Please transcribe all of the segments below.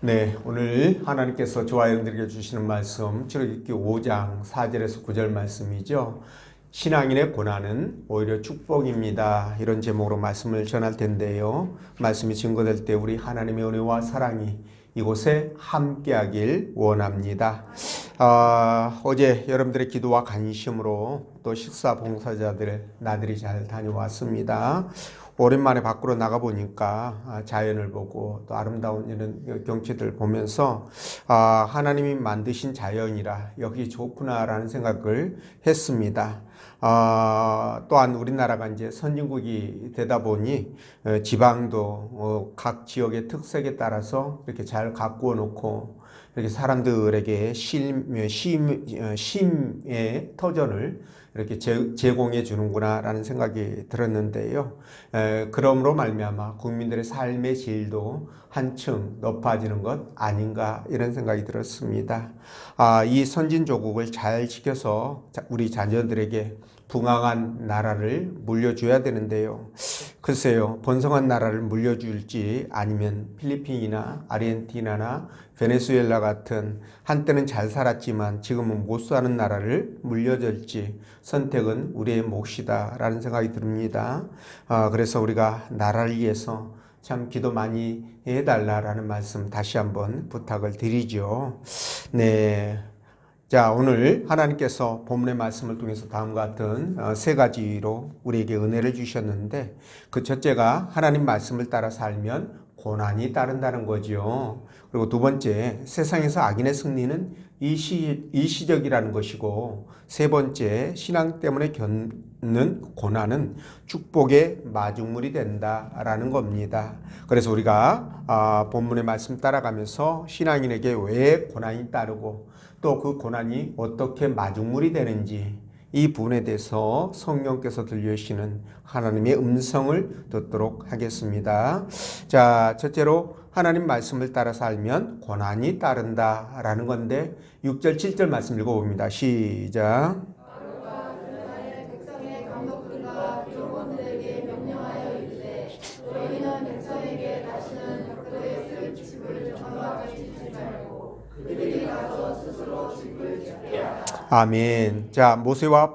네, 오늘 하나님께서 저와 여러분들에게 주시는 말씀 출애굽기 5장 4절에서 9절 말씀이죠. 신앙인의 고난은 오히려 축복입니다. 이런 제목으로 말씀을 전할 텐데요. 말씀이 증거될 때 우리 하나님의 은혜와 사랑이 이곳에 함께하길 원합니다. 어제 여러분들의 기도와 관심으로 또 식사 봉사자들 나들이 잘 다녀왔습니다. 오랜만에 밖으로 나가보니까 자연을 보고 또 아름다운 이런 경치들 보면서 하나님이 만드신 자연이라 여기 좋구나라는 생각을 했습니다. 또한 우리나라가 이제 선진국이 되다 보니 지방도 각 지역의 특색에 따라서 이렇게 잘 가꾸어 놓고 이렇게 사람들에게 쉼의 터전을 이렇게 제공해 주는구나라는 생각이 들었는데요. 그러므로 말미암아 국민들의 삶의 질도 한층 높아지는 것 아닌가 이런 생각이 들었습니다. 이 선진조국을 잘 지켜서 우리 자녀들에게 풍성한 나라를 물려줘야 되는데요. 글쎄요, 번성한 나라를 물려줄지 아니면 필리핀이나 아르헨티나나 베네수엘라 같은 한때는 잘 살았지만 지금은 못 사는 나라를 물려줄지 선택은 우리의 몫이다라는 생각이 듭니다. 그래서 우리가 나라를 위해서 참 기도 많이 해달라라는 말씀 다시 한번 부탁을 드리죠. 네. 자, 오늘 하나님께서 본문의 말씀을 통해서 다음과 같은 세 가지로 우리에게 은혜를 주셨는데 그 첫째가 하나님 말씀을 따라 살면 고난이 따른다는 거죠. 그리고 두 번째, 세상에서 악인의 승리는 일시적이라는 것이고 세 번째, 신앙 때문에 겪는 고난은 축복의 마중물이 된다라는 겁니다. 그래서 우리가 본문의 말씀 따라가면서 신앙인에게 왜 고난이 따르고 또 그 고난이 어떻게 마중물이 되는지 이 부분에 대해서 성령께서 들려주시는 하나님의 음성을 듣도록 하겠습니다. 자, 첫째로 하나님 말씀을 따라 살면 고난이 따른다라는 건데 6절 7절 말씀 읽어봅니다. 시작. 아멘. 자, 모세와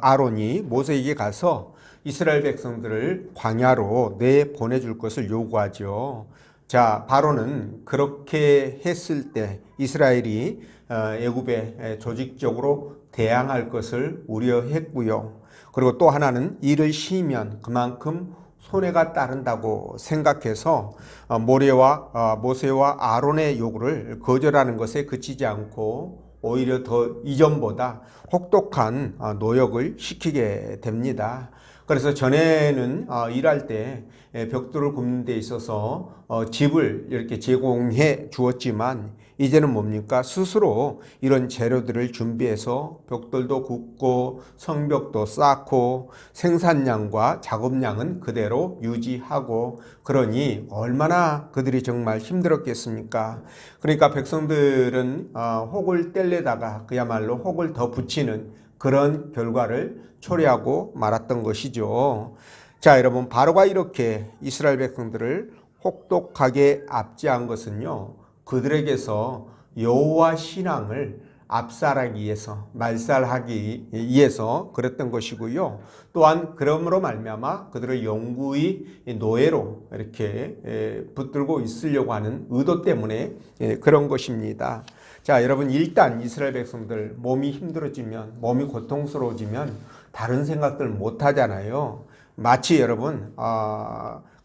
아론이 모세에게 가서 이스라엘 백성들을 광야로 내보내줄 것을 요구하죠. 자, 바로는 그렇게 했을 때 이스라엘이 애굽에 조직적으로 대항할 것을 우려했고요. 그리고 또 하나는 이를 시면 그만큼 손해가 따른다고 생각해서 모세와 아론의 요구를 거절하는 것에 그치지 않고 오히려 더 이전보다 혹독한 노역을 시키게 됩니다. 그래서 전에는 일할 때 벽돌을 굽는 데 있어서 집을 이렇게 제공해 주었지만 이제는 뭡니까? 스스로 이런 재료들을 준비해서 벽돌도 굽고 성벽도 쌓고 생산량과 작업량은 그대로 유지하고 그러니 얼마나 그들이 정말 힘들었겠습니까? 그러니까 백성들은 혹을 떼려다가 그야말로 혹을 더 붙이는 그런 결과를 초래하고 말았던 것이죠. 자, 여러분, 바로가 이렇게 이스라엘 백성들을 혹독하게 압제한 것은요, 그들에게서 여호와 신앙을 압살하기 위해서, 말살하기 위해서 그랬던 것이고요. 또한 그러므로 말미암아 그들을 영구히 노예로 이렇게 붙들고 있으려고 하는 의도 때문에 그런 것입니다. 자, 여러분, 일단 이스라엘 백성들 몸이 힘들어지면, 몸이 고통스러워지면 다른 생각들 못 하잖아요. 마치 여러분,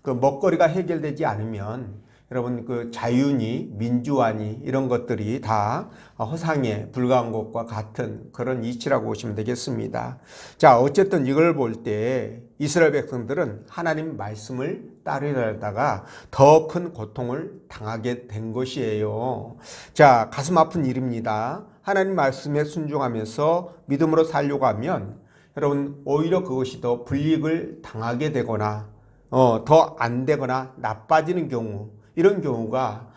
그 먹거리가 해결되지 않으면 여러분 그 자유니 민주화니 이런 것들이 다 허상에 불과한 것과 같은 그런 이치라고 보시면 되겠습니다. 자, 어쨌든 이걸 볼 때 이스라엘 백성들은 하나님 말씀을 따르려다가 더 큰 고통을 당하게 된 것이에요. 자, 가슴 아픈 일입니다. 하나님 말씀에 순종하면서 믿음으로 살려고 하면 여러분 오히려 그것이 더 불이익을 당하게 되거나 더 안 되거나 나빠지는 경우 이런 경우가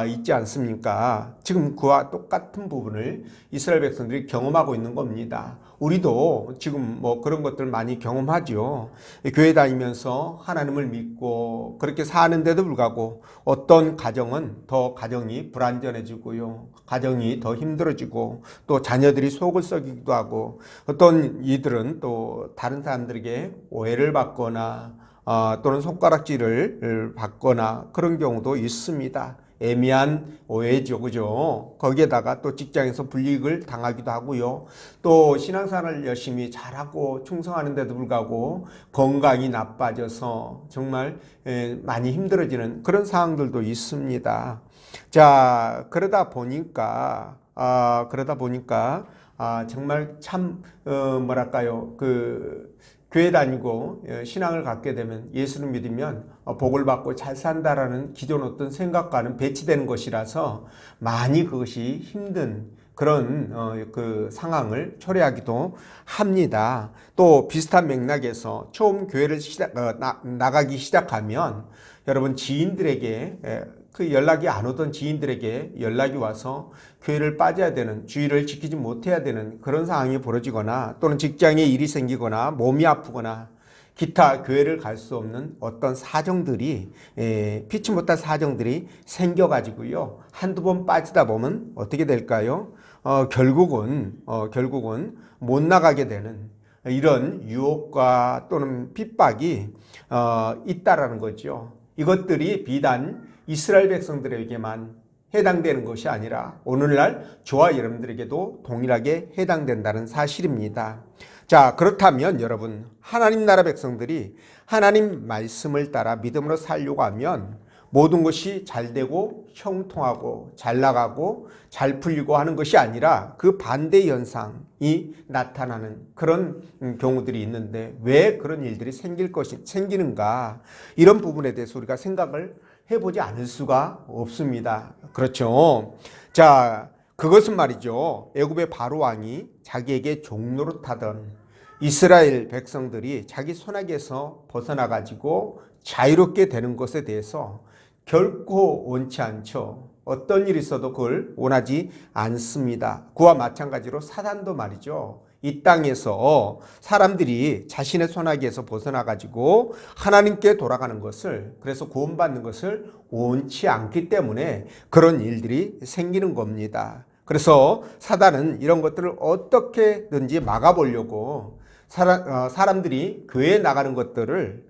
있지 않습니까? 지금 그와 똑같은 부분을 이스라엘 백성들이 경험하고 있는 겁니다. 우리도 지금 뭐 그런 것들 많이 경험하죠. 교회 다니면서 하나님을 믿고 그렇게 사는데도 불구하고 어떤 가정은 더 가정이 불안전해지고요. 가정이 더 힘들어지고 또 자녀들이 속을 썩이기도 하고 어떤 이들은 또 다른 사람들에게 오해를 받거나 또는 손가락질을 받거나 그런 경우도 있습니다. 애매한 오해죠, 그죠? 거기에다가 또 직장에서 불이익을 당하기도 하고요. 또 신앙생활을 열심히 잘하고 충성하는데도 불구하고 건강이 나빠져서 정말 많이 힘들어지는 그런 상황들도 있습니다. 자, 그러다 보니까 정말 참 뭐랄까요, 교회 다니고 신앙을 갖게 되면 예수를 믿으면 복을 받고 잘 산다라는 기존 어떤 생각과는 배치되는 것이라서 많이 그것이 힘든 그런 그 상황을 초래하기도 합니다. 또 비슷한 맥락에서 처음 교회를 나가기 시작하면 여러분 지인들에게 그 연락이 안 오던 지인들에게 연락이 와서 교회를 빠져야 되는, 주의를 지키지 못해야 되는 그런 상황이 벌어지거나 또는 직장에 일이 생기거나 몸이 아프거나 기타 교회를 갈 수 없는 어떤 사정들이 피치 못할 사정들이 생겨가지고요. 한두 번 빠지다 보면 어떻게 될까요? 결국은 못 나가게 되는 이런 유혹과 또는 핍박이 있다라는 거죠. 이것들이 비단 이스라엘 백성들에게만 해당되는 것이 아니라 오늘날 저와 여러분들에게도 동일하게 해당된다는 사실입니다. 자, 그렇다면 여러분, 하나님 나라 백성들이 하나님 말씀을 따라 믿음으로 살려고 하면 모든 것이 잘 되고 형통하고 잘 나가고 잘 풀리고 하는 것이 아니라 그 반대 현상이 나타나는 그런 경우들이 있는데 왜 그런 일들이 생기는가, 이런 부분에 대해서 우리가 생각을 해보지 않을 수가 없습니다. 그렇죠. 자, 그것은 말이죠. 애굽의 바로 왕이 자기에게 종노릇하던 이스라엘 백성들이 자기 손아귀에서 벗어나 가지고 자유롭게 되는 것에 대해서 결코 원치 않죠. 어떤 일이 있어도 그걸 원하지 않습니다. 그와 마찬가지로 사단도 말이죠. 이 땅에서 사람들이 자신의 손아귀에서 벗어나 가지고 하나님께 돌아가는 것을, 그래서 구원받는 것을 원치 않기 때문에 그런 일들이 생기는 겁니다. 그래서 사단은 이런 것들을 어떻게든지 막아보려고 사람들이 교회에 나가는 것들을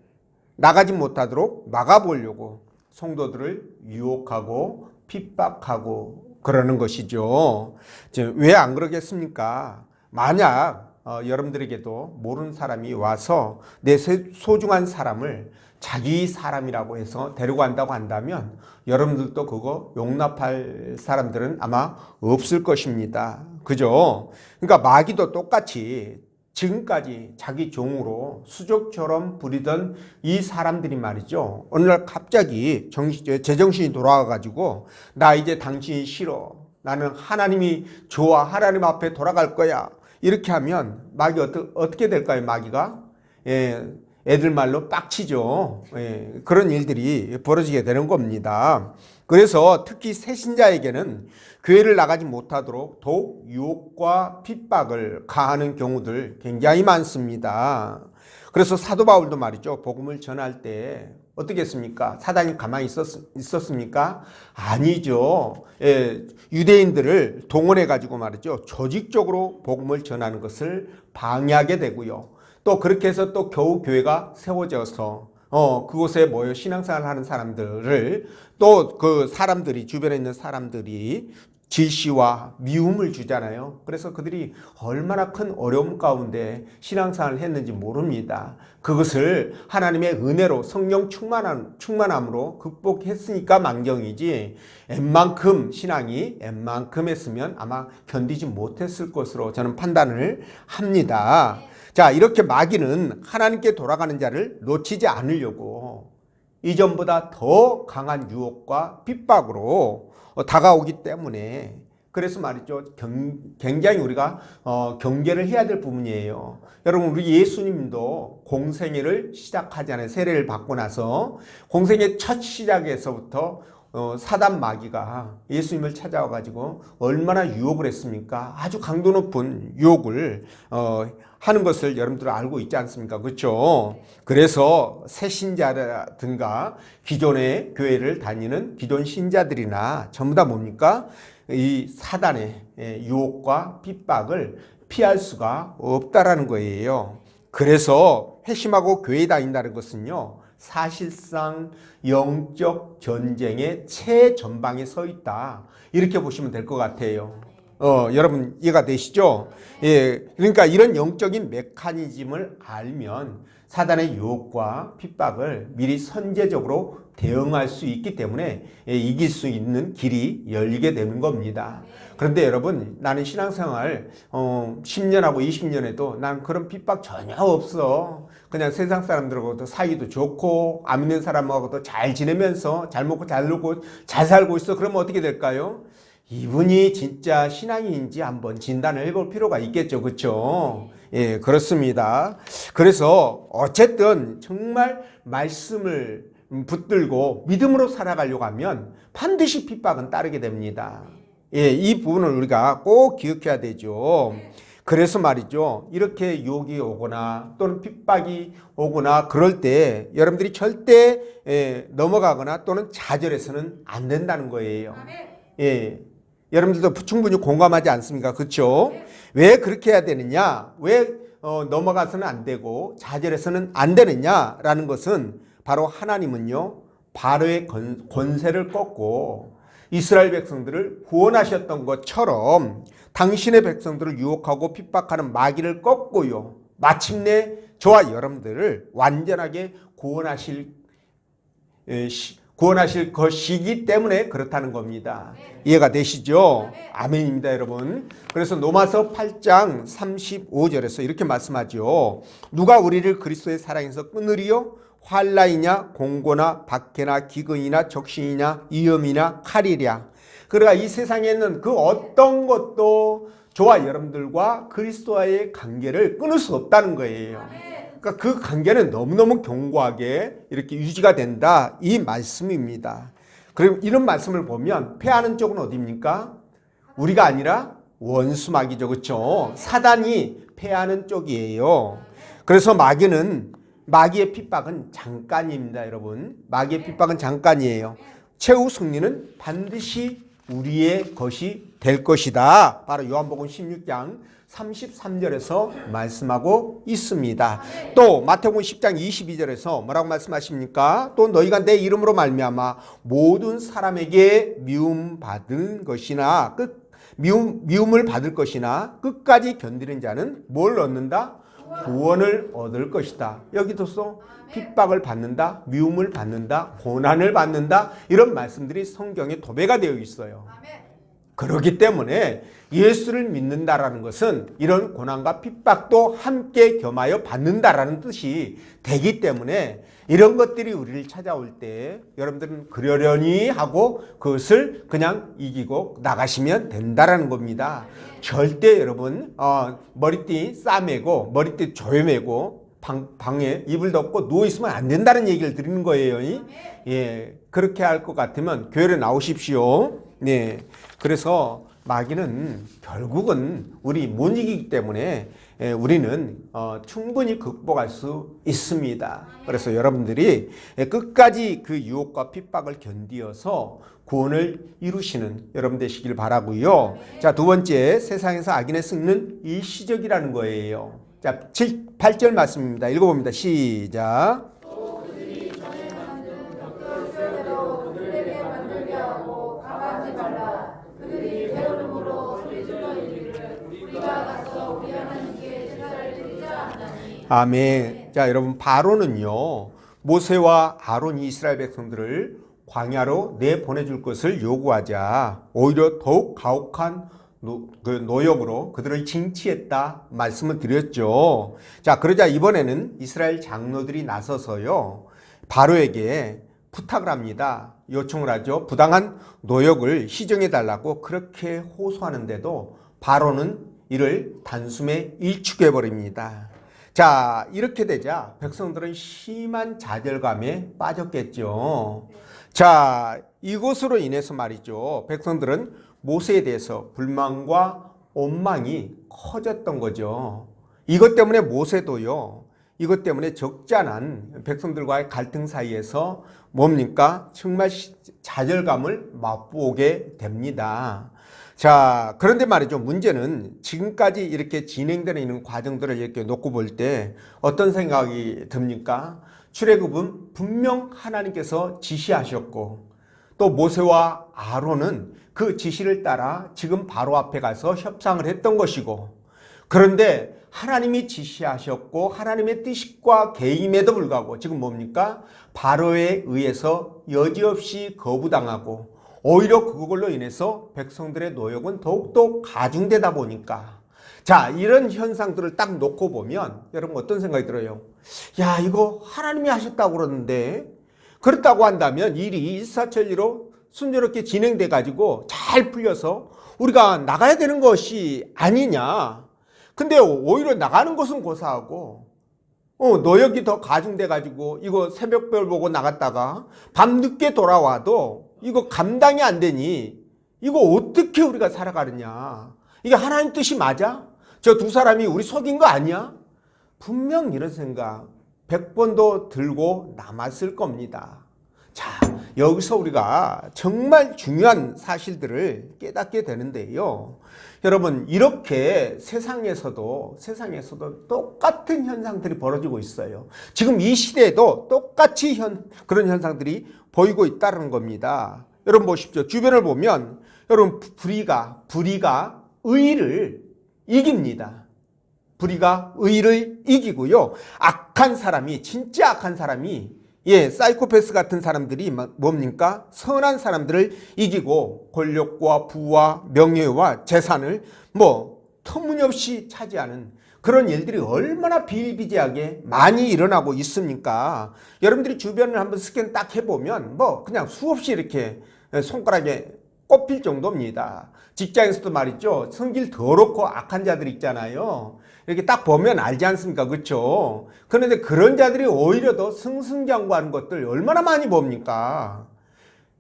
나가지 못하도록 막아보려고 성도들을 유혹하고 핍박하고 그러는 것이죠. 왜 안 그러겠습니까? 만약 여러분들에게도 모르는 사람이 와서 내 소중한 사람을 자기 사람이라고 해서 데려간다고 한다면 여러분들도 그거 용납할 사람들은 아마 없을 것입니다. 그죠? 그러니까 마귀도 똑같이 지금까지 자기 종으로 수족처럼 부리던 이 사람들이 말이죠. 어느 날 갑자기 제정신이 돌아와가지고 나 이제 당신이 싫어. 나는 하나님이 좋아. 하나님 앞에 돌아갈 거야. 이렇게 하면 마귀 어떻게 될까요? 마귀가? 애들 말로 빡치죠. 그런 일들이 벌어지게 되는 겁니다. 그래서 특히 새신자에게는 교회를 나가지 못하도록 더욱 유혹과 핍박을 가하는 경우들 굉장히 많습니다. 그래서 사도 바울도 말이죠. 복음을 전할 때 어떻게 했습니까? 사단이 가만히 있었습니까? 아니죠. 유대인들을 동원해 가지고 말이죠. 조직적으로 복음을 전하는 것을 방해하게 되고요. 또 그렇게 해서 또 겨우 교회가 세워져서 그곳에 모여 신앙생활을 하는 사람들을 또 그 사람들이, 주변에 있는 사람들이 질시와 미움을 주잖아요. 그래서 그들이 얼마나 큰 어려움 가운데 신앙생활을 했는지 모릅니다. 그것을 하나님의 은혜로 성령 충만함으로 극복했으니까 망정이지, 신앙이 웬만큼 했으면 아마 견디지 못했을 것으로 저는 판단을 합니다. 자, 이렇게 마귀는 하나님께 돌아가는 자를 놓치지 않으려고 이전보다 더 강한 유혹과 핍박으로 다가오기 때문에, 그래서 말이죠. 굉장히 우리가 경계를 해야 될 부분이에요. 여러분, 우리 예수님도 공생애를 시작하잖아요. 세례를 받고 나서 공생애 첫 시작에서부터 사단 마귀가 예수님을 찾아와가지고 얼마나 유혹을 했습니까? 아주 강도 높은 유혹을 하는 것을 여러분들 알고 있지 않습니까? 그렇죠? 그래서 새 신자라든가 기존의 교회를 다니는 기존 신자들이나 전부 다 뭡니까? 이 사단의 유혹과 핍박을 피할 수가 없다라는 거예요. 그래서 회심하고 교회 다닌다는 것은요, 사실상 영적 전쟁의 최전방에 서 있다, 이렇게 보시면 될 것 같아요. 여러분 이해가 되시죠? 예, 그러니까 이런 영적인 메커니즘을 알면 사단의 유혹과 핍박을 미리 선제적으로 대응할 수 있기 때문에 이길 수 있는 길이 열리게 되는 겁니다. 그런데 여러분, 나는 신앙생활 10년하고 20년 해도 난 그런 핍박 전혀 없어. 그냥 세상 사람들하고도 사이도 좋고 안 믿는 사람하고도 잘 지내면서 잘 먹고 잘 놀고 잘 살고 있어. 그러면 어떻게 될까요? 이분이 진짜 신앙인인지 한번 진단을 해볼 필요가 있겠죠. 그렇죠? 예, 그렇습니다. 그래서 어쨌든 정말 말씀을 붙들고 믿음으로 살아가려고 하면 반드시 핍박은 따르게 됩니다. 예, 이 부분을 우리가 꼭 기억해야 되죠. 그래서 말이죠, 이렇게 유혹이 오거나 또는 핍박이 오거나 그럴 때 여러분들이 절대 넘어가거나 또는 좌절해서는 안 된다는 거예요. 예, 여러분들도 충분히 공감하지 않습니까? 그렇죠? 왜 그렇게 해야 되느냐? 왜 넘어가서는 안 되고 좌절해서는 안 되느냐라는 것은 바로 하나님은요, 바로의 권세를 꺾고 이스라엘 백성들을 구원하셨던 것처럼 당신의 백성들을 유혹하고 핍박하는 마귀를 꺾고요, 마침내 저와 여러분들을 완전하게 구원하실 것이기 때문에 그렇다는 겁니다. 이해가 되시죠? 아멘입니다, 여러분. 그래서 로마서 8장 35절에서 이렇게 말씀하죠. 누가 우리를 그리스도의 사랑에서 끊으리요? 환난이냐 공고나 박해나 기근이나 적신이냐 위험이나 칼이랴. 그러니까 이 세상에 있는 그 어떤 것도 저와 여러분들과 그리스도와의 관계를 끊을 수 없다는 거예요. 그러니까 그 관계는 너무너무 견고하게 이렇게 유지가 된다, 이 말씀입니다. 그럼 이런 말씀을 보면 패하는 쪽은 어디입니까? 우리가 아니라 원수마귀죠. 그렇죠? 사단이 패하는 쪽이에요. 그래서 마귀의 핍박은 잠깐입니다, 여러분. 마귀의 핍박은 잠깐이에요. 최후 승리는 반드시 우리의 것이 될 것이다. 바로 요한복음 16장 33절에서 말씀하고 있습니다. 또 마태복음 10장 22절에서 뭐라고 말씀하십니까? 또 너희가 내 이름으로 말미암아 모든 사람에게 미움을 받을 것이나 끝까지 견디는 자는 뭘 얻는다? 구원을 얻을 것이다. 여기도서 핍박을 받는다, 미움을 받는다, 고난을 받는다, 이런 말씀들이 성경에 도배가 되어 있어요. 그렇기 때문에 예수를 믿는다라는 것은 이런 고난과 핍박도 함께 겸하여 받는다라는 뜻이 되기 때문에 이런 것들이 우리를 찾아올 때 여러분들은 그러려니 하고 그것을 그냥 이기고 나가시면 된다라는 겁니다. 절대 여러분 머리띠 싸매고 머리띠 조여매고 방에 이불 덮고 누워있으면 안 된다는 얘기를 드리는 거예요. 예, 그렇게 할 것 같으면 교회로 나오십시오. 네, 그래서 마귀는 결국은 우리 못 이기기 때문에 우리는 충분히 극복할 수 있습니다. 그래서 여러분들이 끝까지 그 유혹과 핍박을 견디어서 구원을 이루시는 여러분 되시길 바라고요. 자, 두 번째, 세상에서 악인의 승리는 일시적이라는 거예요. 자, 8절 말씀입니다. 읽어봅니다. 시작. 아멘. 자, 여러분, 바로는요, 모세와 아론이 이스라엘 백성들을 광야로 내보내줄 것을 요구하자 오히려 더욱 가혹한 노역으로 그들을 징치했다 말씀을 드렸죠. 자, 그러자 이번에는 이스라엘 장로들이 나서서요, 바로에게 부탁을 합니다. 요청을 하죠. 부당한 노역을 시정해 달라고 그렇게 호소하는데도 바로는 이를 단숨에 일축해 버립니다. 자, 이렇게 되자 백성들은 심한 좌절감에 빠졌겠죠. 자, 이것으로 인해서 말이죠. 백성들은 모세에 대해서 불만과 원망이 커졌던 거죠. 이것 때문에 모세도요. 이것 때문에 적잖은 백성들과의 갈등 사이에서 뭡니까? 정말 좌절감을 맛보게 됩니다. 자, 그런데 말이죠. 문제는 지금까지 이렇게 진행되는 이런 과정들을 이렇게 놓고 볼 때 어떤 생각이 듭니까? 출애굽은 분명 하나님께서 지시하셨고 또 모세와 아론은 그 지시를 따라 지금 바로 앞에 가서 협상을 했던 것이고, 그런데 하나님이 지시하셨고 하나님의 뜻과 계임에도 불구하고 지금 뭡니까? 바로에 의해서 여지없이 거부당하고 오히려 그걸로 인해서 백성들의 노역은 더욱더 가중되다 보니까, 자, 이런 현상들을 딱 놓고 보면 여러분 어떤 생각이 들어요? 야, 이거 하나님이 하셨다고 그러는데, 그렇다고 한다면 일이 일사천리로 순조롭게 진행돼 가지고 잘 풀려서 우리가 나가야 되는 것이 아니냐. 근데 오히려 나가는 것은 고사하고 노역이 더 가중돼 가지고 이거 새벽별 보고 나갔다가 밤늦게 돌아와도 이거 감당이 안 되니 이거 어떻게 우리가 살아가느냐. 이게 하나님 뜻이 맞아? 저 두 사람이 우리 속인 거 아니야? 분명 이런 생각 100번도 들고 남았을 겁니다. 자, 여기서 우리가 정말 중요한 사실들을 깨닫게 되는데요. 여러분, 이렇게 세상에서도 똑같은 현상들이 벌어지고 있어요. 지금 이 시대에도 똑같이 그런 현상들이 보이고 있다는 겁니다. 여러분 보십시오. 주변을 보면 여러분 불의가 의를 이깁니다. 불의가 의를 이기고요. 악한 사람이, 진짜 악한 사람이, 사이코패스 같은 사람들이 뭡니까? 선한 사람들을 이기고 권력과 부와 명예와 재산을 터무니없이 차지하는 그런 일들이 얼마나 비일비재하게 많이 일어나고 있습니까? 여러분들이 주변을 한번 스캔 딱 해보면 그냥 수없이 이렇게 손가락에 꼽힐 정도입니다. 직장에서도 말이죠. 성질 더럽고 악한 자들 있잖아요. 이렇게 딱 보면 알지 않습니까? 그렇죠? 그런데 그런 자들이 오히려 더 승승장구하는 것들 얼마나 많이 봅니까?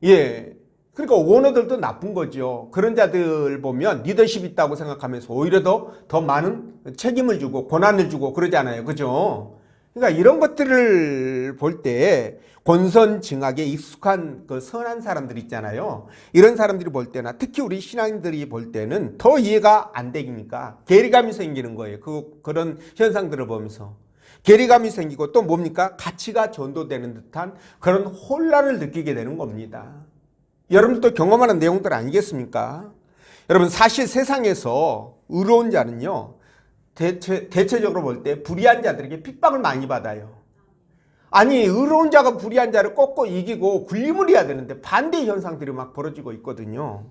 그러니까 오너들도 나쁜 거죠. 그런 자들 보면 리더십 있다고 생각하면서 오히려 더 많은 책임을 주고 권한을 주고 그러잖아요. 그죠? 그러니까 이런 것들을 볼 때 권선징악에 익숙한 그 선한 사람들 있잖아요. 이런 사람들이 볼 때나 특히 우리 신앙인들이 볼 때는 더 이해가 안 되니까 괴리감이 생기는 거예요. 그런 현상들을 보면서. 괴리감이 생기고 또 뭡니까? 가치가 전도되는 듯한 그런 혼란을 느끼게 되는 겁니다. 여러분도 경험하는 내용들 아니겠습니까? 여러분 사실 세상에서 의로운 자는요. 대체적으로 볼 때 불의한 자들에게 핍박을 많이 받아요. 아니 의로운 자가 불의한 자를 꺾고 이기고 군림을 해야 되는데 반대 현상들이 막 벌어지고 있거든요.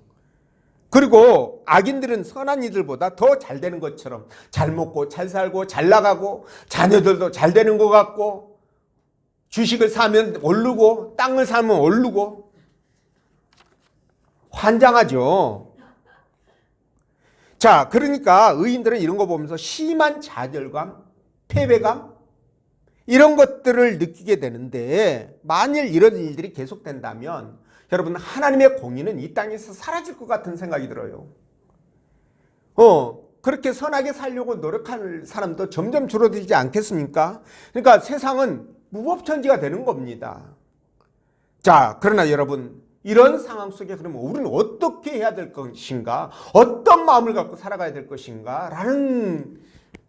그리고 악인들은 선한 이들보다 더 잘 되는 것처럼 잘 먹고 잘 살고 잘 나가고 자녀들도 잘 되는 것 같고 주식을 사면 오르고 땅을 사면 오르고 환장하죠. 자, 그러니까 의인들은 이런 거 보면서 심한 좌절감, 패배감 이런 것들을 느끼게 되는데 만일 이런 일들이 계속된다면 여러분 하나님의 공의는 이 땅에서 사라질 것 같은 생각이 들어요. 그렇게 선하게 살려고 노력하는 사람도 점점 줄어들지 않겠습니까? 그러니까 세상은 무법천지가 되는 겁니다. 자, 그러나 여러분 이런 상황 속에 그러면 우리는 어떻게 해야 될 것인가? 어떤 마음을 갖고 살아가야 될 것인가? 라는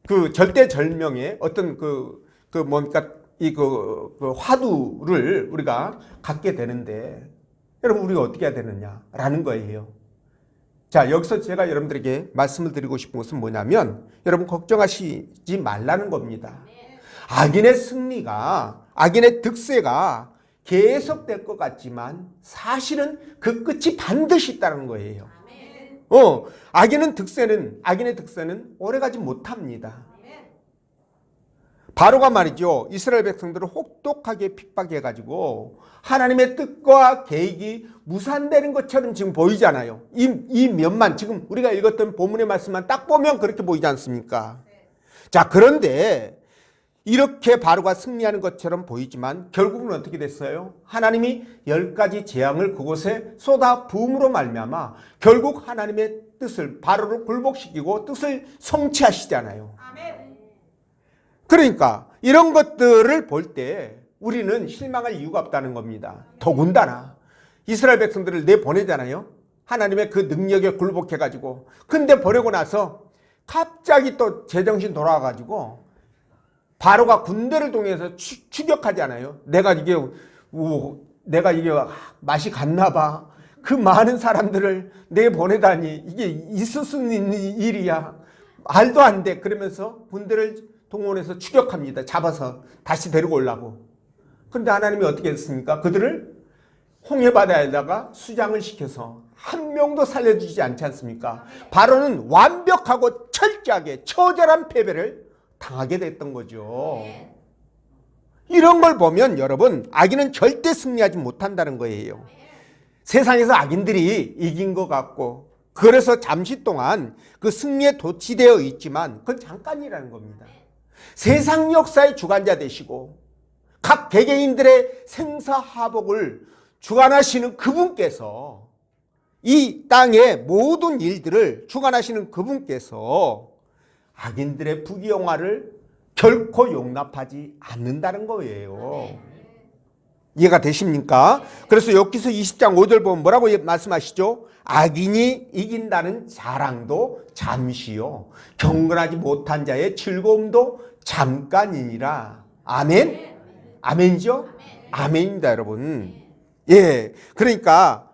그 절대절명의 어떤 화두를 우리가 갖게 되는데 여러분 우리가 어떻게 해야 되느냐라는 거예요. 자, 여기서 제가 여러분들에게 말씀을 드리고 싶은 것은 뭐냐면 여러분 걱정하시지 말라는 겁니다. 악인의 승리가, 악인의 득세가 계속될 것 같지만 사실은 그 끝이 반드시 있다는 거예요. 악인의 득세는 오래가지 못합니다. 바로가 말이죠. 이스라엘 백성들을 혹독하게 핍박해가지고 하나님의 뜻과 계획이 무산되는 것처럼 지금 보이잖아요. 이 면만 지금 우리가 읽었던 본문의 말씀만 딱 보면 그렇게 보이지 않습니까? 자, 그런데 이렇게 바로가 승리하는 것처럼 보이지만 결국은 어떻게 됐어요? 하나님이 10가지 재앙을 그곳에 쏟아 부음으로 말미암아 결국 하나님의 뜻을 바로를 굴복시키고 뜻을 성취하시잖아요. 그러니까 이런 것들을 볼 때 우리는 실망할 이유가 없다는 겁니다. 더군다나 이스라엘 백성들을 내보내잖아요. 하나님의 그 능력에 굴복해가지고. 근데 보내고 나서 갑자기 또 제정신 돌아와가지고 바로가 군대를 동해서 추격하잖아요. 내가 이게 맛이 갔나 봐. 그 많은 사람들을 내보내다니 이게 있을 수 있는 일이야. 말도 안 돼. 그러면서 군대를 동원해서 추격합니다. 잡아서 다시 데리고 오려고. 그런데 하나님이 어떻게 했습니까? 그들을 홍해바다에다가 수장을 시켜서 한 명도 살려주지 않지 않습니까? 바로는 완벽하고 철저하게 처절한 패배를 당하게 됐던 거죠. 이런 걸 보면 여러분, 악인은 절대 승리하지 못한다는 거예요. 세상에서 악인들이 이긴 것 같고 그래서 잠시 동안 그 승리에 도취되어 있지만 그건 잠깐이라는 겁니다. 세상 역사의 주관자 되시고 각 개개인들의 생사화복을 주관하시는 그분께서, 이 땅의 모든 일들을 주관하시는 그분께서 악인들의 부귀영화를 결코 용납하지 않는다는 거예요. 이해가 되십니까? 그래서 욥기서 20장 5절 보면 뭐라고 말씀하시죠? 악인이 이긴다는 자랑도 잠시요, 경건하지 못한 자의 즐거움도 잠깐이니라. 아멘? 아멘이죠? 아멘입니다, 여러분. 예, 그러니까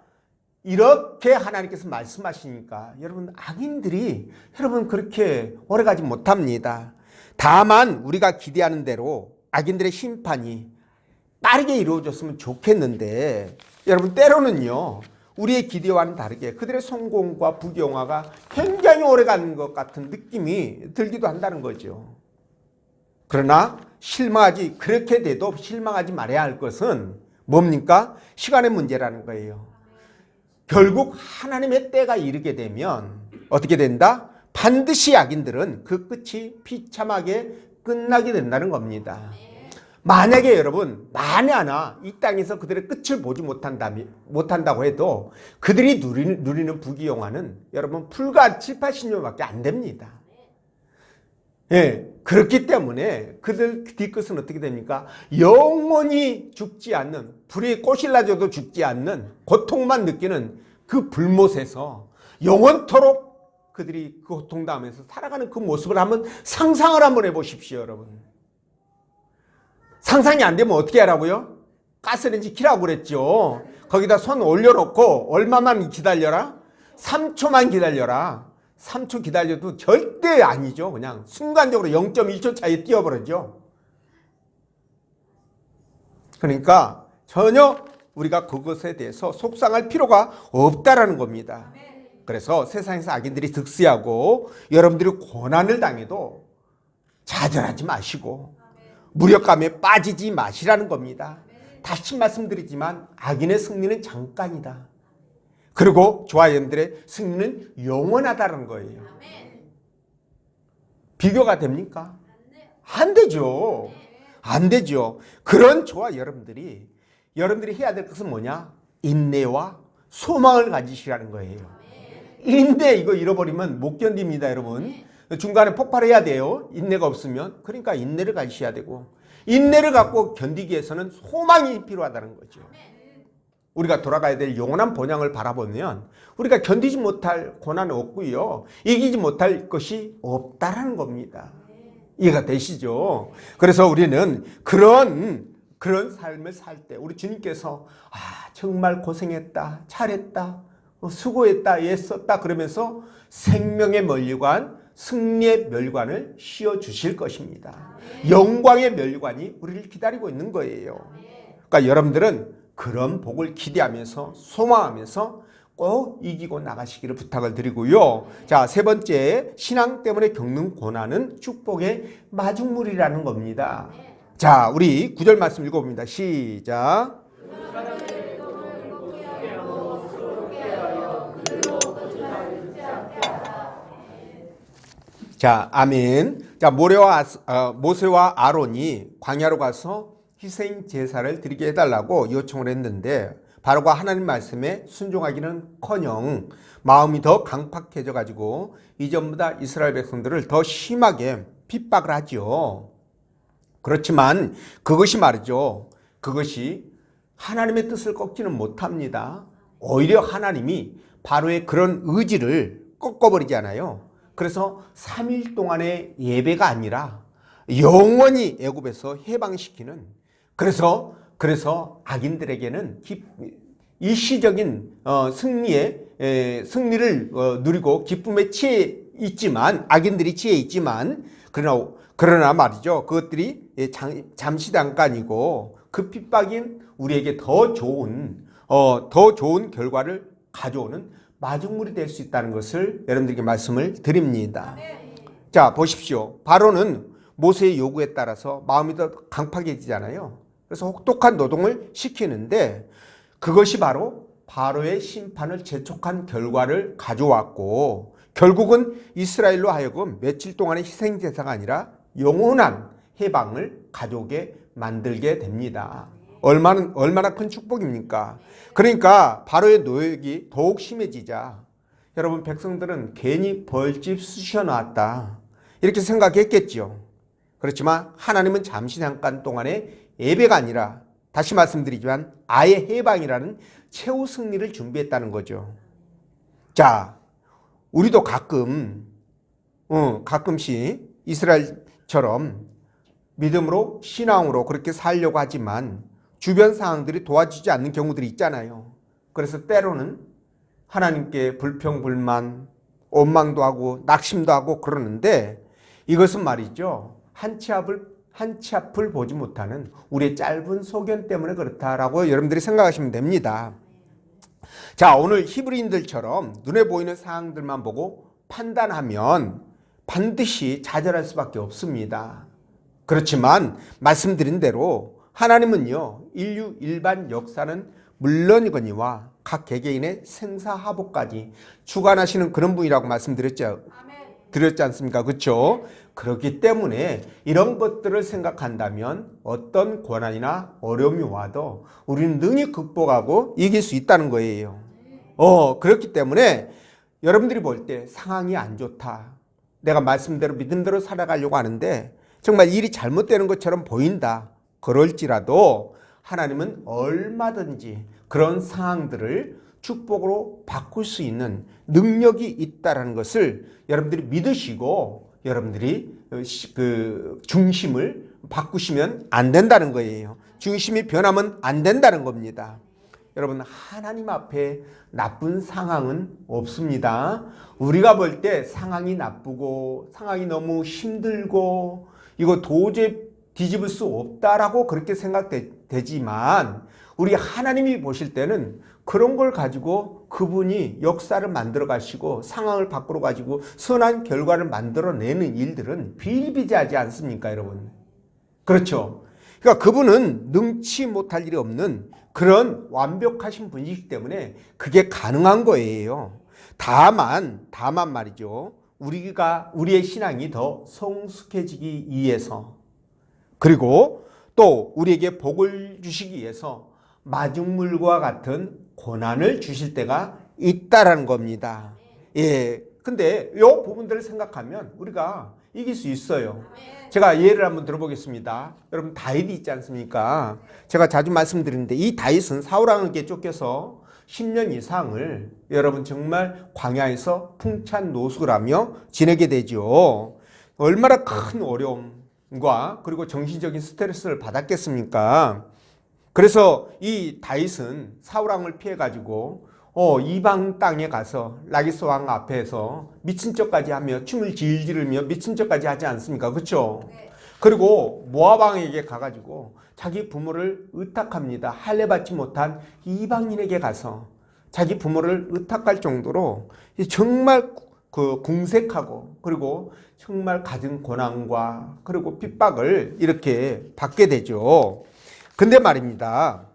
이렇게 하나님께서 말씀하시니까 여러분, 악인들이 여러분 그렇게 오래가지 못합니다. 다만 우리가 기대하는 대로 악인들의 심판이 빠르게 이루어졌으면 좋겠는데 여러분, 때로는요 우리의 기대와는 다르게 그들의 성공과 부귀영화가 굉장히 오래가는 것 같은 느낌이 들기도 한다는 거죠. 그러나 그렇게 돼도 실망하지 말아야 할 것은 뭡니까? 시간의 문제라는 거예요. 결국 하나님의 때가 이르게 되면 어떻게 된다? 반드시 악인들은 그 끝이 비참하게 끝나게 된다는 겁니다. 만약에 여러분, 만에 하나 이 땅에서 그들의 끝을 보지 못한다고 해도 그들이 누리는 부귀영화는 여러분 불과 7, 80년밖에 안 됩니다. 예, 그렇기 때문에 그들 뒤끝은 어떻게 됩니까? 영원히 죽지 않는, 불이 꼬실라져도 죽지 않는 고통만 느끼는 그 불못에서 영원토록 그들이 그 고통 당하면서 살아가는 그 모습을 한번 상상을 한번 해보십시오, 여러분. 상상이 안 되면 어떻게 하라고요? 가스레인지 키라고 그랬죠. 거기다 손 올려놓고 얼마만 기다려라? 3초만 기다려라. 3초 기다려도 절대 아니죠. 그냥 순간적으로 0.1초 차이에 뛰어버리죠. 그러니까 전혀 우리가 그것에 대해서 속상할 필요가 없다라는 겁니다. 그래서 세상에서 악인들이 득세하고 여러분들이 고난을 당해도 좌절하지 마시고 무력감에 빠지지 마시라는 겁니다. 다시 말씀드리지만 악인의 승리는 잠깐이다. 그리고 여러분들의 승리는 영원하다는 거예요. 비교가 됩니까? 안 되죠. 안 되죠. 그런 저와 여러분들이 해야 될 것은 뭐냐? 인내와 소망을 가지시라는 거예요. 인내 이거 잃어버리면 못 견딥니다, 여러분. 중간에 폭발해야 돼요. 인내가 없으면. 그러니까 인내를 가지셔야 되고, 인내를 갖고 견디기 위해서는 소망이 필요하다는 거죠. 우리가 돌아가야 될 영원한 본향을 바라보면 우리가 견디지 못할 고난은 없고요, 이기지 못할 것이 없다라는 겁니다. 이해가 되시죠? 그래서 우리는 그런 삶을 살 때 우리 주님께서 정말 고생했다, 잘했다, 수고했다, 애썼다 그러면서 생명의 면류관, 승리의 멸관을 씌워주실 것입니다. 영광의 멸관이 우리를 기다리고 있는 거예요. 그러니까 여러분들은 그런 복을 기대하면서 소망하면서 꼭 이기고 나가시기를 부탁을 드리고요. 자, 세 번째, 신앙 때문에 겪는 고난은 축복의 마중물이라는 겁니다. 자, 우리 9절 말씀 읽어봅니다. 시작. 자, 아멘. 자, 모세와 아론이 광야로 가서 희생 제사를 드리게 해달라고 요청을 했는데 바로가 하나님 말씀에 순종하기는커녕 마음이 더 강팍해져 가지고 이전보다 이스라엘 백성들을 더 심하게 핍박을 하죠. 그렇지만 그것이 말이죠. 그것이 하나님의 뜻을 꺾지는 못합니다. 오히려 하나님이 바로의 그런 의지를 꺾어버리잖아요. 그래서 3일 동안의 예배가 아니라 영원히 애굽에서 해방시키는 그래서 악인들에게는 일시적인 승리를 누리고 기쁨에 취해 있지만 악인들이 취해 있지만 그러나 말이죠. 그것들이 잠시 잠깐이고 그 핍박인 우리에게 더 좋은 결과를 가져오는 마중물이 될 수 있다는 것을 여러분들에게 말씀을 드립니다. 자, 보십시오. 바로는 모세의 요구에 따라서 마음이 더 강팍해지잖아요. 그래서 혹독한 노동을 시키는데 그것이 바로 바로의 심판을 재촉한 결과를 가져왔고 결국은 이스라엘로 하여금 며칠 동안의 희생제사가 아니라 영원한 해방을 가져오게 만들게 됩니다. 얼마나 큰 축복입니까? 그러니까 바로의 노역이 더욱 심해지자 여러분 백성들은 괜히 벌집 쑤셔놨다 이렇게 생각했겠죠. 그렇지만 하나님은 잠시 잠깐 동안의 예배가 아니라 다시 말씀드리지만 아예 해방이라는 최후 승리를 준비했다는 거죠. 자, 우리도 가끔씩 이스라엘처럼 믿음으로 신앙으로 그렇게 살려고 하지만 주변 상황들이 도와주지 않는 경우들이 있잖아요. 그래서 때로는 하나님께 불평불만, 원망도 하고 낙심도 하고 그러는데 이것은 말이죠. 한 치 앞을 보지 못하는 우리의 짧은 소견 때문에 그렇다라고 여러분들이 생각하시면 됩니다. 자, 오늘 히브리인들처럼 눈에 보이는 상황들만 보고 판단하면 반드시 좌절할 수밖에 없습니다. 그렇지만 말씀드린 대로 하나님은요, 인류 일반 역사는 물론이거니와 각 개개인의 생사하복까지 주관하시는 그런 분이라고 말씀드렸지 않습니까? 그렇죠? 그렇기 때문에 이런 것들을 생각한다면 어떤 고난이나 어려움이 와도 우리는 능히 극복하고 이길 수 있다는 거예요. 그렇기 때문에 여러분들이 볼 때 상황이 안 좋다. 내가 말씀대로 믿음대로 살아가려고 하는데 정말 일이 잘못되는 것처럼 보인다. 그럴지라도 하나님은 얼마든지 그런 상황들을 축복으로 바꿀 수 있는 능력이 있다는 것을 여러분들이 믿으시고 여러분들이 그 중심을 바꾸시면 안 된다는 거예요. 중심이 변하면 안 된다는 겁니다. 여러분, 하나님 앞에 나쁜 상황은 없습니다. 우리가 볼 때 상황이 나쁘고 상황이 너무 힘들고 이거 도저히 뒤집을 수 없다라고 그렇게 생각되지만 우리 하나님이 보실 때는 그런 걸 가지고 그분이 역사를 만들어 가시고 상황을 바꾸어 가지고 선한 결과를 만들어내는 일들은 비일비재하지 않습니까, 여러분? 그렇죠. 그러니까 그분은 능치 못할 일이 없는 그런 완벽하신 분이기 때문에 그게 가능한 거예요. 다만 말이죠. 우리의 신앙이 더 성숙해지기 위해서 그리고 또 우리에게 복을 주시기 위해서 마중물과 같은 고난을 주실 때가 있다라는 겁니다. 예. 근데 이 부분들을 생각하면 우리가 이길 수 있어요. 제가 예를 한번 들어보겠습니다. 여러분, 다윗이 있지 않습니까? 제가 자주 말씀드리는데 이 다윗은 사울 왕에게 쫓겨서 10년 이상을 여러분 정말 광야에서 풍찬 노숙을 하며 지내게 되죠. 얼마나 큰 어려움과 그리고 정신적인 스트레스를 받았겠습니까? 그래서 이 다윗은 사울 왕을 피해 가지고 이방 땅에 가서 라기스 왕 앞에서 미친 척까지 하며 춤을 질지르며 미친 척까지 하지 않습니까? 그렇죠? 네. 그리고 모압 왕에게 가가지고 자기 부모를 의탁합니다. 할례받지 못한 이방인에게 가서 자기 부모를 의탁할 정도로 정말 그 궁색하고 그리고 정말 갖은 고난과 그리고 핍박을 이렇게 받게 되죠. 근데 말입니다.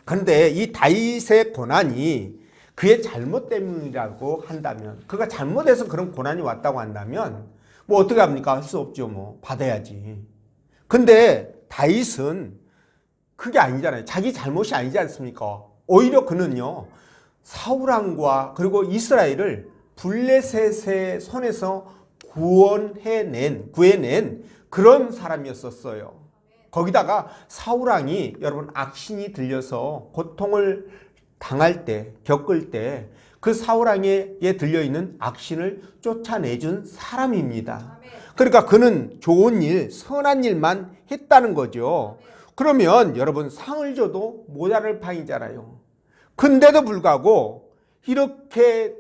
그런데 이 다윗의 고난이 그의 잘못 때문이라고 한다면, 그가 잘못해서 그런 고난이 왔다고 한다면 뭐 어떻게 합니까? 할 수 없죠. 뭐 받아야지. 근데 다윗은 그게 아니잖아요. 자기 잘못이 아니지 않습니까? 오히려 그는요, 사울왕과 그리고 이스라엘을 블레셋의 손에서 구해낸 그런 사람이었었어요. 거기다가 사울왕이 여러분 악신이 들려서 고통을 당할 때, 겪을 때 그 사울왕에 들려있는 악신을 쫓아내준 사람입니다. 그러니까 그는 좋은 일, 선한 일만 했다는 거죠. 그러면 여러분 상을 줘도 모자랄 판이잖아요. 근데도 불구하고 이렇게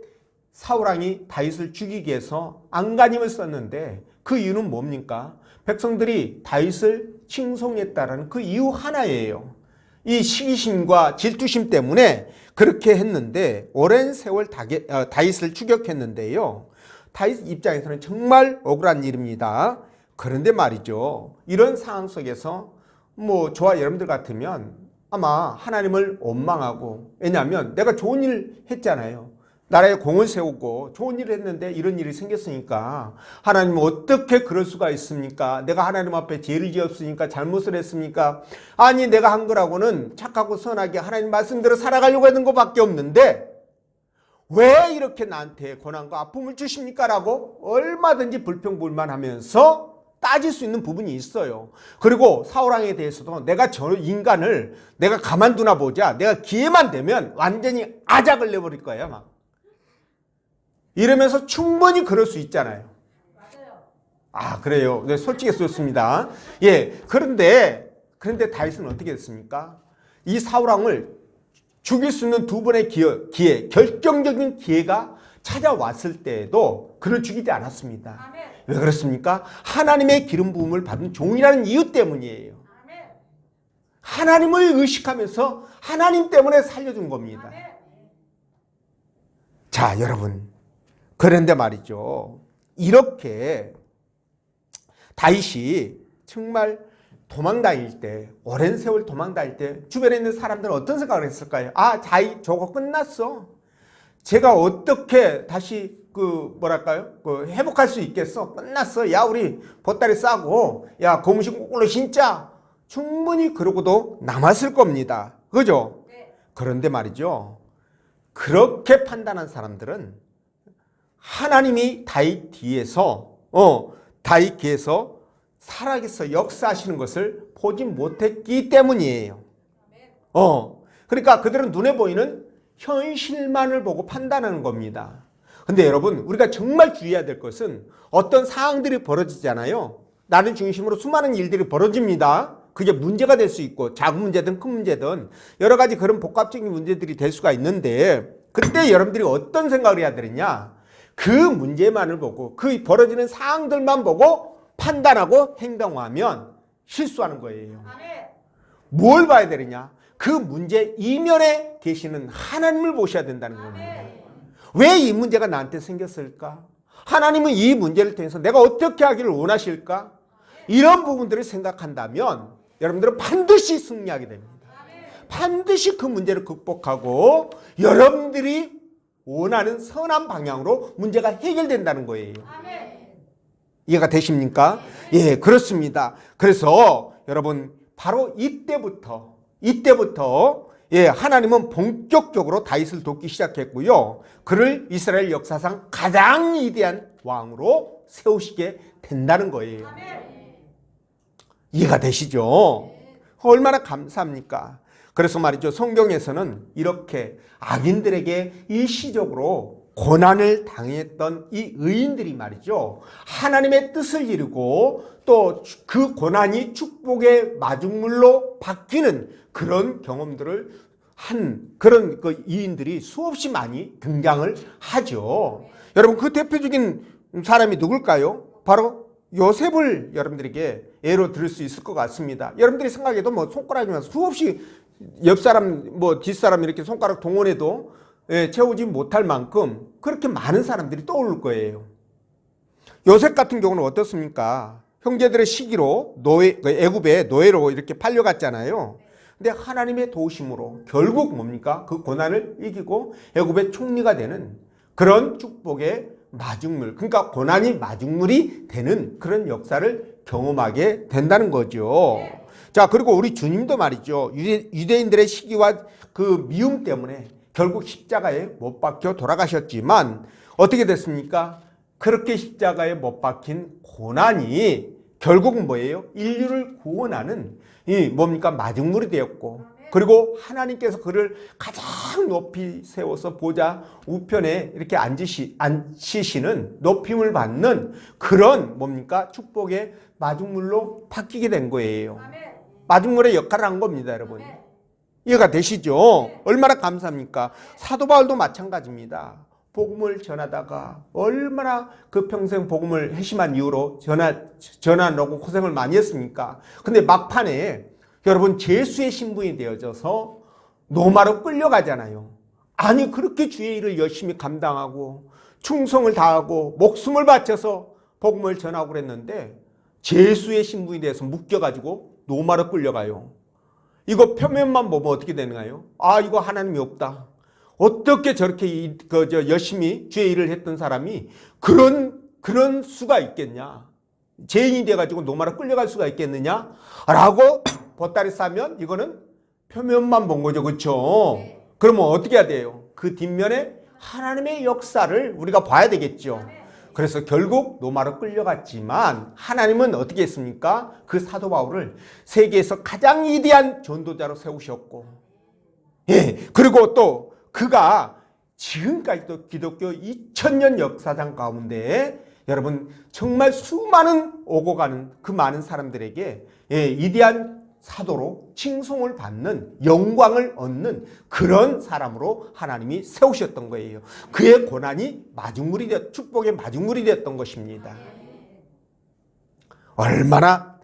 사울왕이 다윗을 죽이기 위해서 안간힘을 썼는데 그 이유는 뭡니까? 백성들이 다윗을 칭송했다라는 그 이유 하나예요. 이 시기심과 질투심 때문에 그렇게 했는데 오랜 세월 다윗을 추격했는데요. 다윗 입장에서는 정말 억울한 일입니다. 그런데 말이죠. 이런 상황 속에서 뭐 저와 여러분들 같으면 아마 하나님을 원망하고, 왜냐하면 내가 좋은 일 했잖아요. 나라에 공을 세우고 좋은 일을 했는데 이런 일이 생겼으니까 하나님 어떻게 그럴 수가 있습니까? 내가 하나님 앞에 죄를 지었으니까 잘못을 했습니까? 아니 내가 한 거라고는 착하고 선하게 하나님 말씀대로 살아가려고 하는 것밖에 없는데 왜 이렇게 나한테 고난과 아픔을 주십니까? 라고 얼마든지 불평불만하면서 따질 수 있는 부분이 있어요. 그리고 사울왕에 대해서도 내가 저 인간을 내가 가만두나 보자, 내가 기회만 되면 완전히 아작을 내버릴 거야 막. 이러면서 충분히 그럴 수 있잖아요. 맞아요. 아 그래요. 네, 솔직히 좋습니다. 예, 그런데 다윗은 어떻게 됐습니까? 이 사울왕을 죽일 수 있는 두 번의 기회, 결정적인 기회가 찾아왔을 때에도 그를 죽이지 않았습니다. 아멘. 왜 그렇습니까? 하나님의 기름 부음을 받은 종이라는 이유 때문이에요. 아멘. 하나님을 의식하면서 하나님 때문에 살려준 겁니다. 아멘. 자, 여러분. 그런데 말이죠. 이렇게 다윗이 정말 도망다닐 때, 오랜 세월 도망다닐 때 주변에 있는 사람들은 어떤 생각을 했을까요? 아, 다윗 저거 끝났어. 제가 어떻게 다시 회복할 수 있겠어? 끝났어. 야, 우리 보따리 싸고, 야, 고무신 거꾸로 신자. 충분히 그러고도 남았을 겁니다. 그죠? 네. 그런데 말이죠. 그렇게 판단한 사람들은 하나님이 다윗 뒤에서 살아계서 역사하시는 것을 보지 못했기 때문이에요. 그러니까 그들은 눈에 보이는 현실만을 보고 판단하는 겁니다. 근데 여러분, 우리가 정말 주의해야 될 것은 어떤 상황들이 벌어지잖아요. 나를 중심으로 수많은 일들이 벌어집니다. 그게 문제가 될 수 있고 작은 문제든 큰 문제든 여러 가지 그런 복합적인 문제들이 될 수가 있는데, 그때 여러분들이 어떤 생각을 해야 되느냐? 그 문제만을 보고 그 벌어지는 상황들만 보고 판단하고 행동하면 실수하는 거예요. 뭘 봐야 되느냐? 그 문제 이면에 계시는 하나님을 보셔야 된다는 겁니다. 왜 이 문제가 나한테 생겼을까? 하나님은 이 문제를 통해서 내가 어떻게 하기를 원하실까? 이런 부분들을 생각한다면 여러분들은 반드시 승리하게 됩니다. 반드시 그 문제를 극복하고 여러분들이 원하는 선한 방향으로 문제가 해결된다는 거예요. 이해가 되십니까? 예, 그렇습니다. 그래서 여러분 바로 이때부터 하나님은 본격적으로 다윗을 돕기 시작했고요. 그를 이스라엘 역사상 가장 위대한 왕으로 세우시게 된다는 거예요. 이해가 되시죠? 얼마나 감사합니까? 그래서 말이죠. 성경에서는 이렇게 악인들에게 일시적으로 고난을 당했던 이 의인들이 말이죠. 하나님의 뜻을 이루고 또 그 고난이 축복의 마중물로 바뀌는 그런 경험들을 한 그런 그 이인들이 수없이 많이 등장을 하죠. 여러분 그 대표적인 사람이 누굴까요? 바로 요셉을 여러분들에게 예로 들을 수 있을 것 같습니다. 여러분들이 생각해도 뭐 손가락이면 수없이 옆사람 뒷사람 이렇게 손가락 동원해도 채우지 못할 만큼 그렇게 많은 사람들이 떠오를 거예요. 요셉 같은 경우는 어떻습니까? 형제들의 시기로 애굽의 노예로 이렇게 팔려갔잖아요. 근데 하나님의 도우심으로 결국 뭡니까? 그 고난을 이기고 애굽의 총리가 되는 그런 축복의 마중물, 그러니까 고난이 마중물이 되는 그런 역사를 경험하게 된다는 거죠. 자, 그리고 우리 주님도 말이죠. 유대인들의 시기와 그 미움 때문에 결국 십자가에 못 박혀 돌아가셨지만 어떻게 됐습니까? 그렇게 십자가에 못 박힌 고난이 결국은 뭐예요? 인류를 구원하는 이 뭡니까? 마중물이 되었고, 그리고 하나님께서 그를 가장 높이 세워서 보좌 우편에 이렇게 앉히시는 높임을 받는 그런 뭡니까? 축복의 마중물로 바뀌게 된 거예요. 마중물의 역할을 한 겁니다, 여러분. 이해가 되시죠? 얼마나 감사합니까? 사도 바울도 마찬가지입니다. 복음을 전하다가 얼마나 그 평생 복음을 회심한 이후로 전하려고 고생을 많이 했습니까? 근데 막판에 여러분 죄수의 신분이 되어져서 로마로 끌려가잖아요. 아니 그렇게 주의 일을 열심히 감당하고 충성을 다하고 목숨을 바쳐서 복음을 전하고 그랬는데 죄수의 신분이 돼서 묶여가지고 로마로 끌려가요. 이거 표면만 보면 어떻게 되는가요? 아, 이거 하나님이 없다. 어떻게 저렇게 열심히 주의 일을 했던 사람이 그런 수가 있겠냐? 죄인이 돼가지고 로마로 끌려갈 수가 있겠느냐? 라고 보따리 싸면 이거는 표면만 본 거죠. 그렇죠? 그러면 어떻게 해야 돼요? 그 뒷면에 하나님의 역사를 우리가 봐야 되겠죠. 그래서 결국 로마로 끌려갔지만 하나님은 어떻게 했습니까? 그 사도 바울을 세계에서 가장 위대한 전도자로 세우셨고, 예, 그리고 또 그가 지금까지도 기독교 2000년 역사상 가운데 여러분 정말 수많은 오고 가는 그 많은 사람들에게 위대한 사도로 칭송을 받는 영광을 얻는 그런 사람으로 하나님이 세우셨던 거예요. 그의 고난이 축복의 마중물이 되었던 것입니다. 얼마나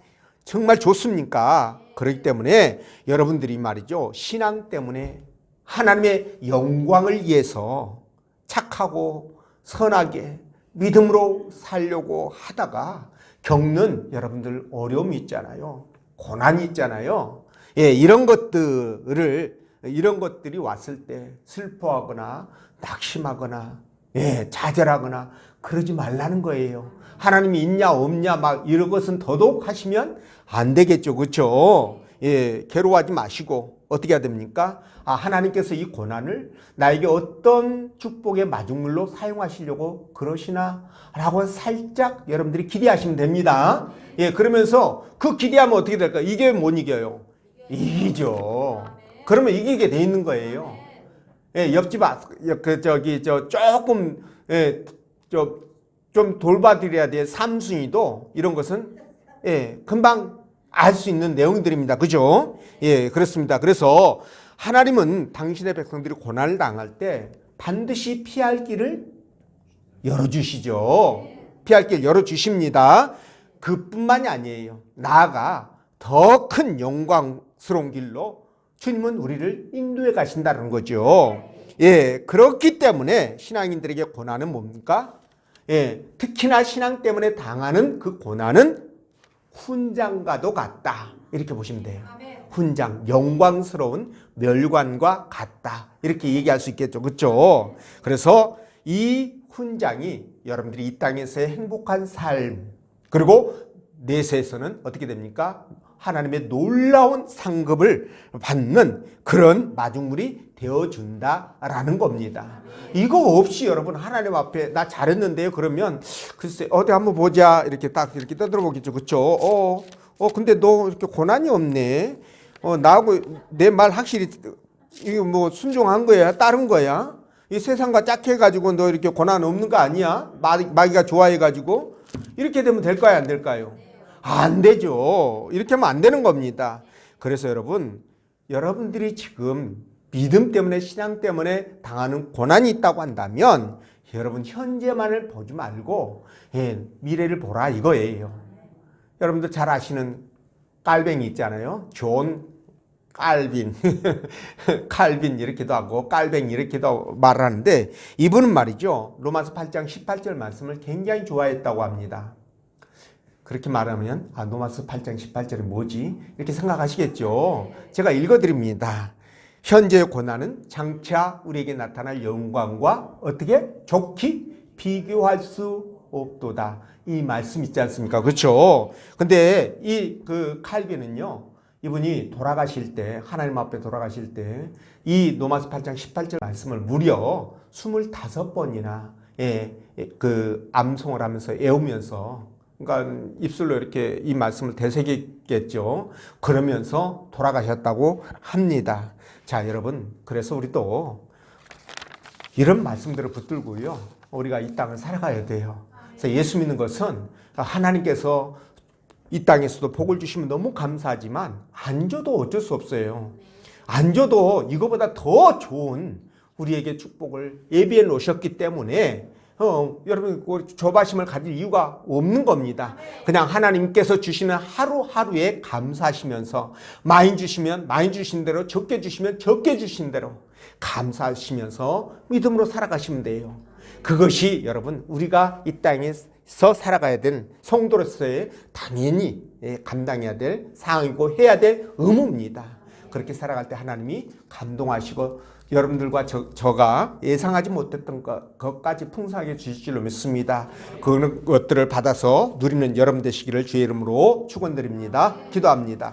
정말 좋습니까? 그렇기 때문에 여러분들이 말이죠, 신앙 때문에 하나님의 영광을 위해서 착하고 선하게 믿음으로 살려고 하다가 겪는 여러분들 어려움이 있잖아요. 고난이 있잖아요. 예, 이런 것들이 왔을 때 슬퍼하거나 낙심하거나 좌절하거나 그러지 말라는 거예요. 하나님이 있냐 없냐 막 이런 것은 더더욱 하시면 안 되겠죠. 그렇죠? 예, 괴로워하지 마시고 어떻게 해야 됩니까? 하나님께서 이 고난을 나에게 어떤 축복의 마중물로 사용하시려고 그러시나? 라고 살짝 여러분들이 기대하시면 됩니다. 예, 그러면서 그 기대하면 어떻게 될까요? 이게 못 이겨요? 이기죠. 그러면 이기게 돼 있는 거예요. 예, 옆집, 조금, 좀 돌봐드려야 될 삼순이도 이런 것은, 금방 알 수 있는 내용들입니다. 그죠? 예, 그렇습니다. 그래서 하나님은 당신의 백성들이 고난을 당할 때 반드시 피할 길을 열어주시죠. 피할 길 열어주십니다. 그뿐만이 아니에요. 나아가 더 큰 영광스러운 길로 주님은 우리를 인도해 가신다는 거죠. 예, 그렇기 때문에 신앙인들에게 고난은 뭡니까? 예, 특히나 신앙 때문에 당하는 그 고난은 훈장과도 같다. 이렇게 보시면 돼요. 훈장, 영광스러운 멸관과 같다. 이렇게 얘기할 수 있겠죠. 그렇죠? 그래서 이 훈장이 여러분들이 이 땅에서의 행복한 삶, 그리고 내세에서는 어떻게 됩니까? 하나님의 놀라운 상급을 받는 그런 마중물이 되어준다라는 겁니다. 이거 없이 여러분 하나님 앞에 나 잘했는데요 그러면 글쎄 어디 한번 보자 이렇게 딱 이렇게 떠들어보겠죠. 그렇죠? 근데 너 이렇게 고난이 없네. 나하고 내 말 확실히 이거 뭐 순종한 거야? 따른 거야? 이 세상과 짝해가지고 너 이렇게 고난 없는 거 아니야? 마귀가 좋아해가지고 이렇게 되면 될까요? 안 될까요? 안 되죠. 이렇게 하면 안 되는 겁니다. 그래서 여러분들이 지금 믿음 때문에 신앙 때문에 당하는 고난이 있다고 한다면 여러분 현재만을 보지 말고 미래를 보라 이거예요. 여러분들 잘 아시는 깔뱅이 있잖아요. 존 칼빈 칼빈 이렇게도 하고 깔뱅이 이렇게도 말하는데 이분은 말이죠. 로마서 8장 18절 말씀을 굉장히 좋아했다고 합니다. 그렇게 말하면 로마서 8장 18절이 뭐지? 이렇게 생각하시겠죠. 제가 읽어드립니다. 현재의 고난은 장차 우리에게 나타날 영광과 어떻게 좋기 비교할 수 없도다. 이 말씀 있지 않습니까? 그렇죠? 근데 이 그 칼빈은요. 이분이 돌아가실 때, 하나님 앞에 돌아가실 때 이 로마서 8장 18절 말씀을 무려 25번이나 그 암송을 하면서 애우면서, 그러니까 입술로 이렇게 이 말씀을 되새겼겠죠. 그러면서 돌아가셨다고 합니다. 자, 여러분, 그래서 우리도 이런 말씀들을 붙들고요, 우리가 이 땅을 살아가야 돼요. 그래서 예수 믿는 것은 하나님께서 이 땅에서도 복을 주시면 너무 감사하지만 안 줘도 어쩔 수 없어요. 안 줘도 이거보다 더 좋은 우리에게 축복을 예비해 놓으셨기 때문에 여러분 조바심을 가질 이유가 없는 겁니다. 그냥 하나님께서 주시는 하루하루에 감사하시면서 많이 주시면 많이 주신 대로, 적게 주시면 적게 주신 대로 감사하시면서 믿음으로 살아가시면 돼요. 그것이 여러분 우리가 이 땅에서 살아가야 되는 성도로서의 당연히 감당해야 될 사항이고 해야 될 의무입니다. 그렇게 살아갈 때 하나님이 감동하시고 여러분들과 저가 예상하지 못했던 것까지 풍성하게 주실 줄로 믿습니다. 그런 것들을 받아서 누리는 여러분 되시기를 주의 이름으로 축원드립니다. 기도합니다.